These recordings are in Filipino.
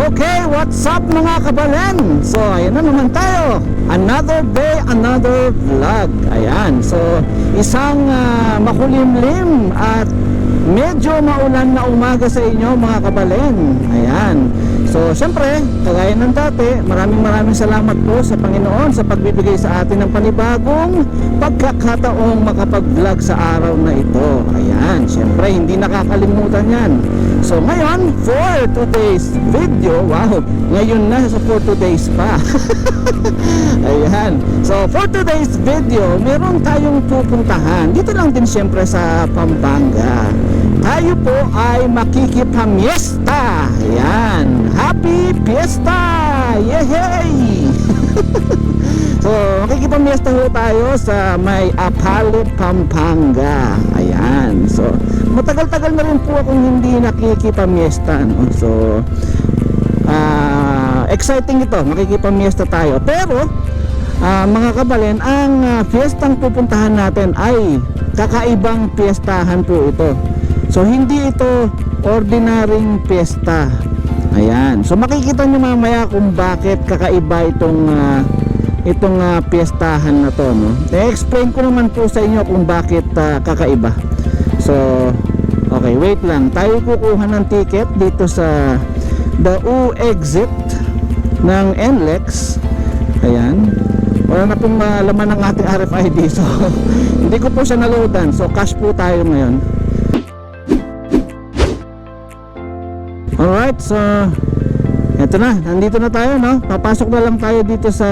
Okay, what's up mga kabalen? So, ayan na naman tayo. Another day, another vlog. Ayan, so isang makulimlim at medyo maulan na umaga sa inyo mga kabalen. Ayan. So, syempre, kagaya ng dati, maraming salamat po sa Panginoon sa pagbibigay sa atin ng panibagong pagkakataong makapag-vlog sa araw na ito. Ayan, syempre, hindi nakakalimutan yan. So, ngayon, for today's video, wow, ngayon na sa for today's pa. Ayan. So, for today's video, meron tayong pupuntahan. Dito lang din syempre sa Pampanga. Tayo po ay makikipamiesta. Ayan. Happy Fiesta! Yehey! So, makikipamiesta ho tayo sa may Apalo, Pampanga. Ayan. So, matagal-tagal na rin po akong hindi nakikipamiesta, no? So, exciting ito. Makikipamiesta tayo. Pero, mga kabalen, ang fiestang pupuntahan natin ay kakaibang fiestahan po ito. So, hindi ito ordinaryong fiesta. Ayan. So, makikita nyo mamaya kung bakit kakaiba itong fiestahan na to, no? I-explain ko naman po sa inyo kung bakit kakaiba. So, okay, wait lang. Tayo kukuha ng ticket dito sa the U exit ng NLEX. Ayan. Wala na pong laman ng ating RFID. So, hindi ko po siya naloadan. So, cash po tayo ngayon. Alright, so eto na, nandito na tayo, no? Papasok na lang tayo dito sa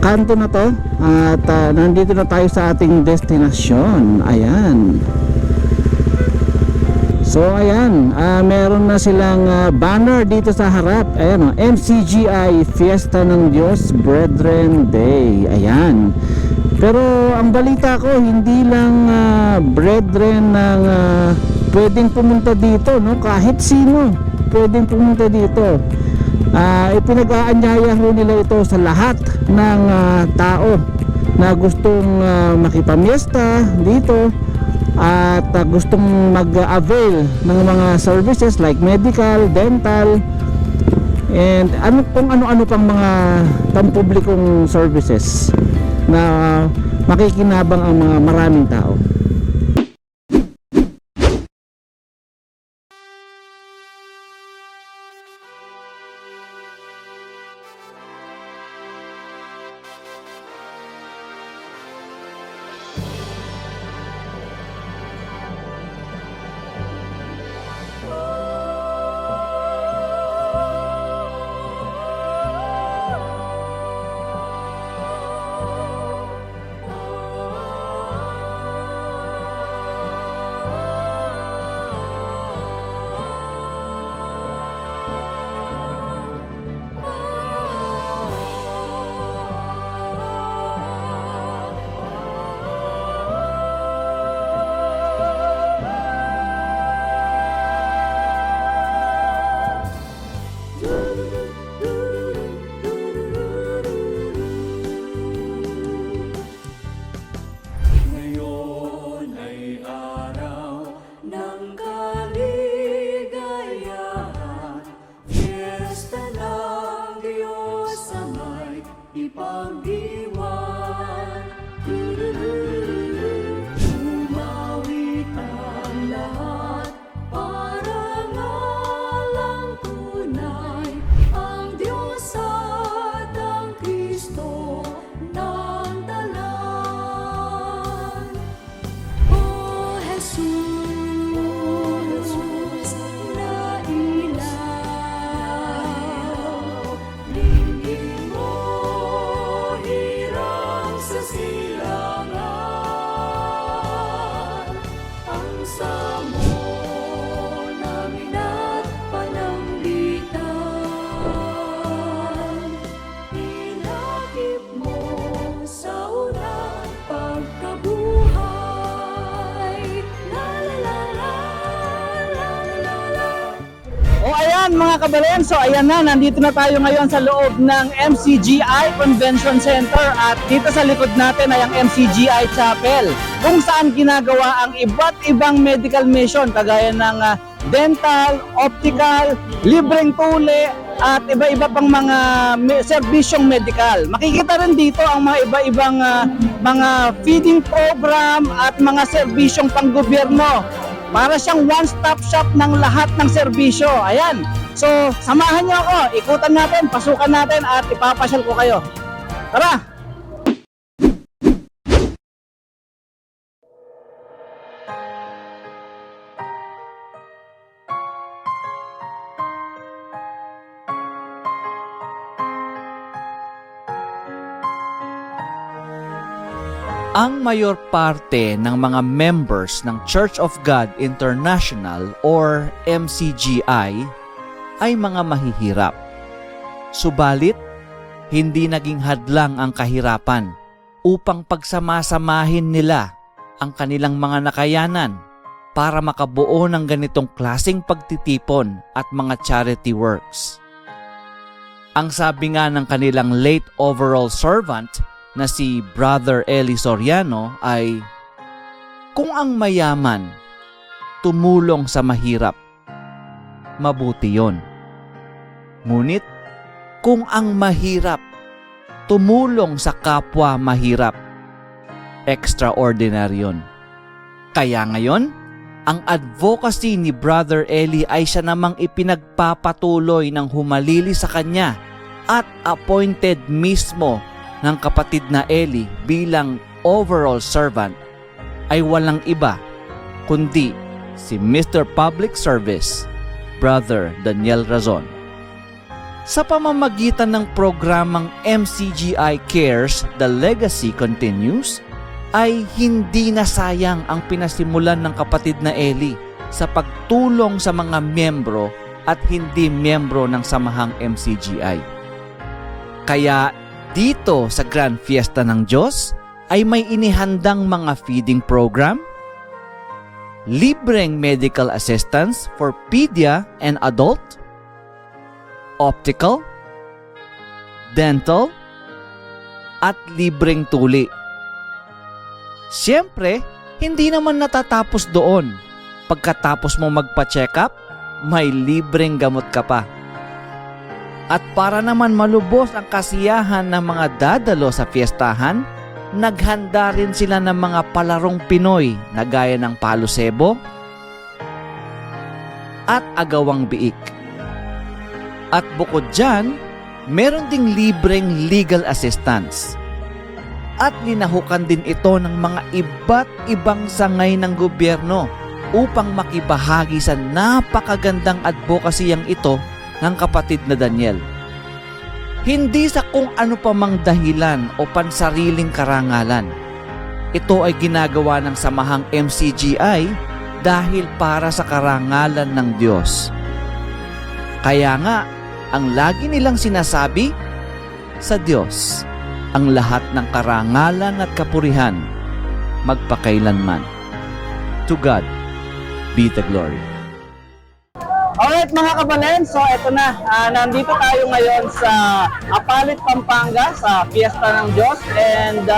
kanto na to. At nandito na tayo sa ating destinasyon. Ayan. So ayan, meron na silang banner dito sa harap. Ayan, oh, MCGI Fiesta ng Diyos Brethren Day. Ayan. Pero ang balita ko, hindi lang brethren ng pwedeng pumunta dito, no? Kahit sino pwedeng pumunta dito. Ipinag-aanyaya ho nila ito sa lahat ng tao na gustong makipamiesta dito at gustong mag-avail ng mga services like medical, dental, and kung ano-ano pang mga pampublikong services na makikinabang ang mga maraming tao. Mga kabalen, so ayan na, nandito na tayo ngayon sa loob ng MCGI Convention Center at dito sa likod natin ay ang MCGI Chapel kung saan ginagawa ang iba't ibang medical mission kagaya ng dental, optical, libreng tuli, at iba-iba pang mga serbisyong medical. Makikita rin dito ang mga iba-ibang mga feeding program at mga serbisyong panggobyerno. Para siyang one-stop shop ng lahat ng serbisyo. Ayan. So, samahan niyo ako. Ikutan natin, pasukan natin at ipapasyal ko kayo. Tara! Ang mayor parte ng mga members ng Church of God International or MCGI ay mga mahihirap. Subalit, hindi naging hadlang ang kahirapan upang pagsamasamahin nila ang kanilang mga nakayanan para makabuo ng ganitong klaseng pagtitipon at mga charity works. Ang sabi nga ng kanilang late overall servant na si Brother Eli Soriano ay, kung ang mayaman tumulong sa mahirap, mabuti yon. Ngunit kung ang mahirap tumulong sa kapwa mahirap, extraordinary yon. Kaya ngayon, ang advocacy ni Brother Eli ay siya namang ipinagpapatuloy ng humalili sa kanya at appointed mismo ng kapatid na Eli bilang overall servant ay walang iba kundi si Mr. Public Service, Brother Daniel Razon. Sa pamamagitan ng programang MCGI Cares, The Legacy Continues, ay hindi nasayang ang pinasimulan ng kapatid na Eli sa pagtulong sa mga miyembro at hindi miyembro ng samahang MCGI. Kaya dito sa Grand Fiesta ng Diyos ay may inihandang mga feeding program, libreng medical assistance for pedia and adult, optical, dental, at libreng tuli. Siyempre, hindi naman natatapos doon. Pagkatapos mo magpa-check up, may libreng gamot ka pa. At para naman malubos ang kasiyahan ng mga dadalo sa fiestahan, naghanda rin sila ng mga palarong Pinoy na gaya ng palo sebo at agawang biik. At bukod dyan, meron ding libreng legal assistance. At linahukan din ito ng mga iba't ibang sangay ng gobyerno upang makibahagi sa napakagandang advokasiyang ito ng kapatid na Daniel. Hindi sa kung ano pa mang dahilan o pansariling karangalan. Ito ay ginagawa ng samahang MCGI dahil para sa karangalan ng Diyos. Kaya nga, ang lagi nilang sinasabi, sa Diyos ang lahat ng karangalan at kapurihan magpakailanman. To God be the glory. Alright mga kabalen, so eto na, nandito tayo ngayon sa Apalit, Pampanga sa Fiesta ng Diyos, and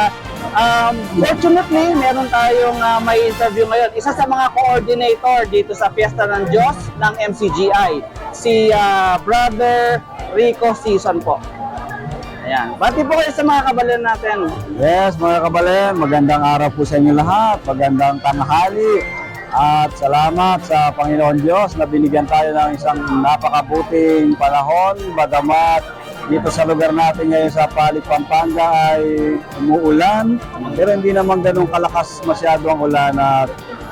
fortunately meron tayong may interview ngayon. Isa sa mga coordinator dito sa Fiesta ng Diyos ng MCGI, si Brother Rico Season po. Ayan, bati po kayo sa mga kabalen natin. Yes, mga kabalen, magandang araw po sa inyo lahat, magandang tanghali. At salamat sa Panginoon Diyos na binigyan tayo ng isang napakabuting panahon. Bagamat dito sa lugar natin ngayon sa Apalit, Pampanga ay umuulan, pero hindi naman ganun kalakas masyado ang ulan,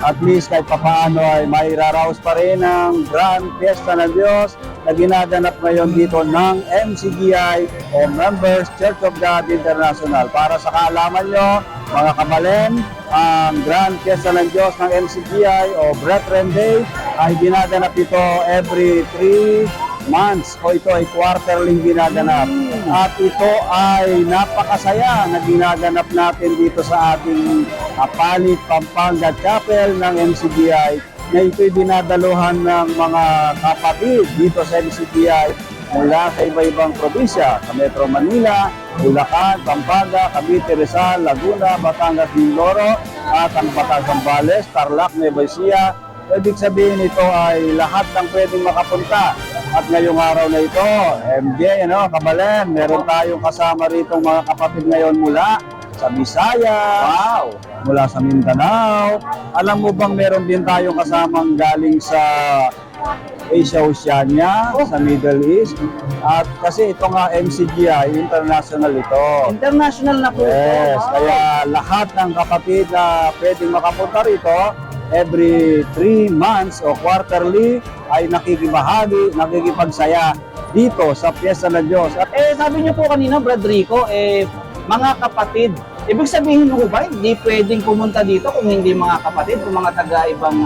at least kahit papaano ay mairaraos pa rin ang Grand Fiesta ng Diyos na ginaganap ngayon dito ng MCGI o Members Church of God International. Para sa kaalaman nyo, mga kabalen, ang Grand Fiesta ng Diyos ng MCGI o Brethren Day ay ginaganap ito every 3 months o ito ay quarterly ginaganap. At ito ay napakasaya na ginaganap natin dito sa ating Apalit, Pampanga Chapel ng MCGI, na ito'y dinadaluhan ng mga kapatid dito sa MCGI mula sa iba-ibang probinsya, sa Metro Manila, Bulacan, Pampanga, Cavite, Rizal, Laguna, Batangas, Mindoro, at ang Batangas, Zambales, Tarlac, Nueva Ecija, ibig sabihin ito ay lahat ng pwedeng makapunta. At ngayong araw na ito, MJ, Kabalen, meron tayong kasama rito mga kapatid ngayon mula sa Visayas, mula sa Mindanao. Alam mo bang meron din tayong kasamang galing sa Asia, Oceania, sa Middle East. At kasi ito nga MCGI, international ito. International na po Yes, ito. kaya lahat ng kapatid na pwedeng makapunta rito, every 3 months o quarterly ay nakikibahagi, nakikipagsaya dito sa Fiesta ng Diyos. At Sabi niyo po kanina, Brad Rico, mga kapatid. Ibig sabihin mo ba, hindi pwedeng pumunta dito kung hindi mga kapatid, kung mga taga-ibang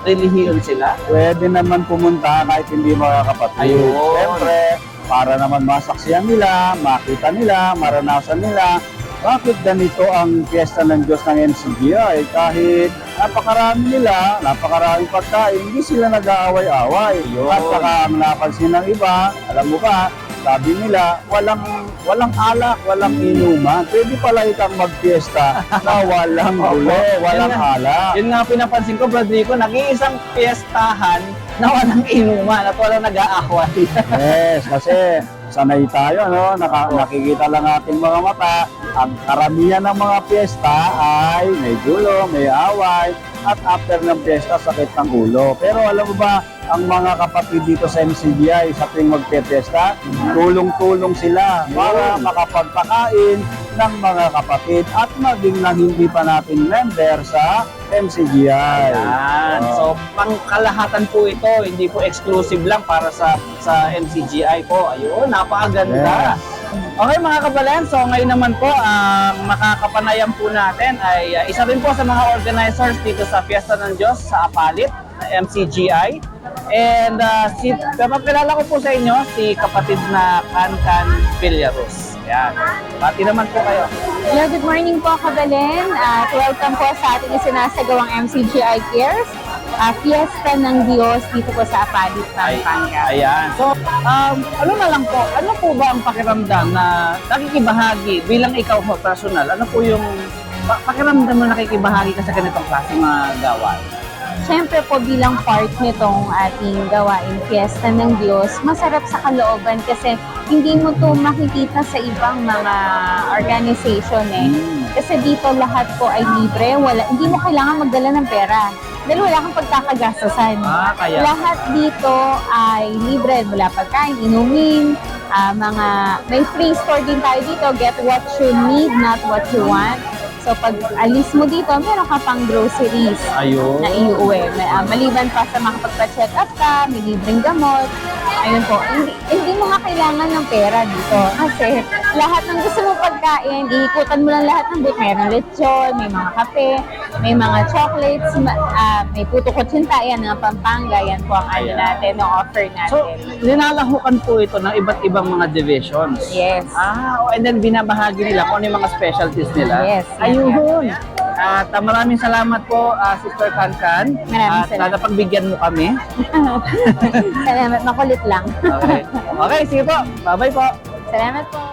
relihiyon sila? pwede naman pumunta kahit hindi mga kapatid. Ayun. Siyempre, para naman masaksiyan nila, makita nila, maranasan nila, bakit ganito ang Fiesta ng Diyos ng MCGI? Kahit napakarami nila, napakaraming pagkain, hindi sila nag-aaway-away. At saka ang napansin ng iba, alam mo ba, sabi nila, walang alak, walang inuman. Pwede pala itang mag-fiesta na walang gulo, walang alak. Yun nga pinapansin ko, Brad Rico, nag-iisang piyestahan na walang inuman at walang nag-aaway. Yes, kasi sanay tayo, nakikita lang ating mga mata. Ang karamihan ng mga piyesta ay may gulo, may away, at after ng piyesta, sakit ng ulo. Pero alam mo ba, ang mga kapatid dito sa MCGI sa tuwing magpe-piyesta, tulong-tulong sila para makapagpakain ng mga kapatid at maging na hindi pa natin member sa MCGI. Ayan. So, pangkalahatan po ito, hindi po exclusive lang para sa MCGI po. Ayun, napakaganda. Yes. Okay mga kabalen, so ngayon naman po, ang makakapanayam po natin ay isa rin po sa mga organizers dito sa Fiesta ng Diyos sa Apalit, MCGI. And papakilala ko po sa inyo si kapatid na Cancan Villaros. Ayan. Pati naman po kayo. Hello, good morning po, Kabalen. At welcome po sa ating isinasagawang MCGI Cares, Fiesta ng Diyos dito po sa Apalit, Pampanga. Ayan. So, ano na lang po, ano po ba ang pakiramdam na nakikibahagi bilang ikaw po personal? Ano po yung pakiramdam na nakikibahagi ka sa ganitong klase mga gawain? Siyempre po bilang part nitong ating gawain Fiesta ng Diyos, masarap sa kalooban kasi hindi mo to makikita sa ibang mga organization Kasi dito lahat po ay libre, hindi mo kailangan magdala ng pera. Dahil wala kang pagkakagastosan. Kaya. Lahat dito ay libre, mula pagkain, inumin, may free store din tayo dito, get what you need, not what you want. So pag alis mo dito, meron ka pang groceries Ayun. na iuwi. Maliban pa sa makapagpa-check up ka, may libreng gamot. Ayun po, hindi mo nga kailangan ng pera dito. Kasi lahat ng gusto mo pagkain, iikutan mo lang lahat ng booth. Mayroong lechon, may mga kape, may mga chocolates, may puto kutsinta, yan ng Pampanga, yan po ang ano natin, ang offer So, natin. linalahukan po ito ng iba't ibang mga divisions. Yes. And then binabahagi nila kung ano yung mga specialties nila. Yes. Ayun. At maraming salamat po, Sister Cancan. Maraming At salamat. napagbigyan mo kami. Salamat, makulit lang. Okay. Okay, sige po. Bye-bye po. Salamat po.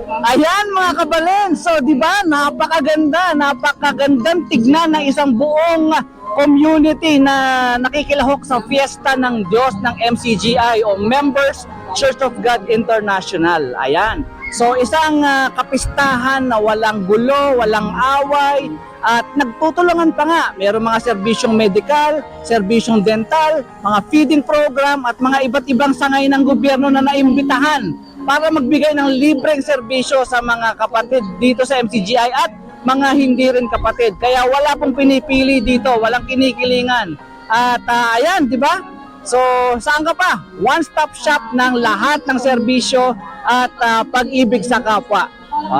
Ayan mga kabalen, so di ba napakagandang tignan ng isang buong community na nakikilahok sa Fiesta ng Diyos ng MCGI o Members Church of God International. Ayan. So isang kapistahan na walang gulo, walang away, at nagtutulungan pa nga. Mayroong mga serbisyong medical, serbisyong dental, mga feeding program at mga iba't ibang sangay ng gobyerno na naimbitahan para magbigay ng libreng serbisyo sa mga kapatid dito sa MCGI at mga hindi rin kapatid. Kaya wala pong pinipili dito, walang kinikilingan. At ayan, di ba? So, saan ka pa? One-stop shop ng lahat ng serbisyo at pag-ibig sa kapwa.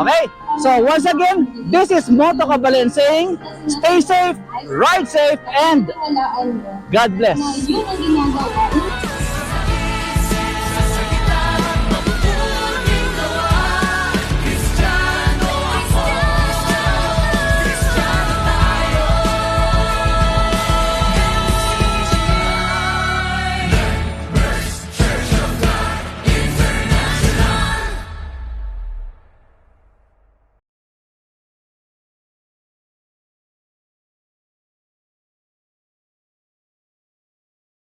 Okay? So, once again, this is Moto Kabalen saying, stay safe, ride safe, and God bless. Yun ang ginagawa.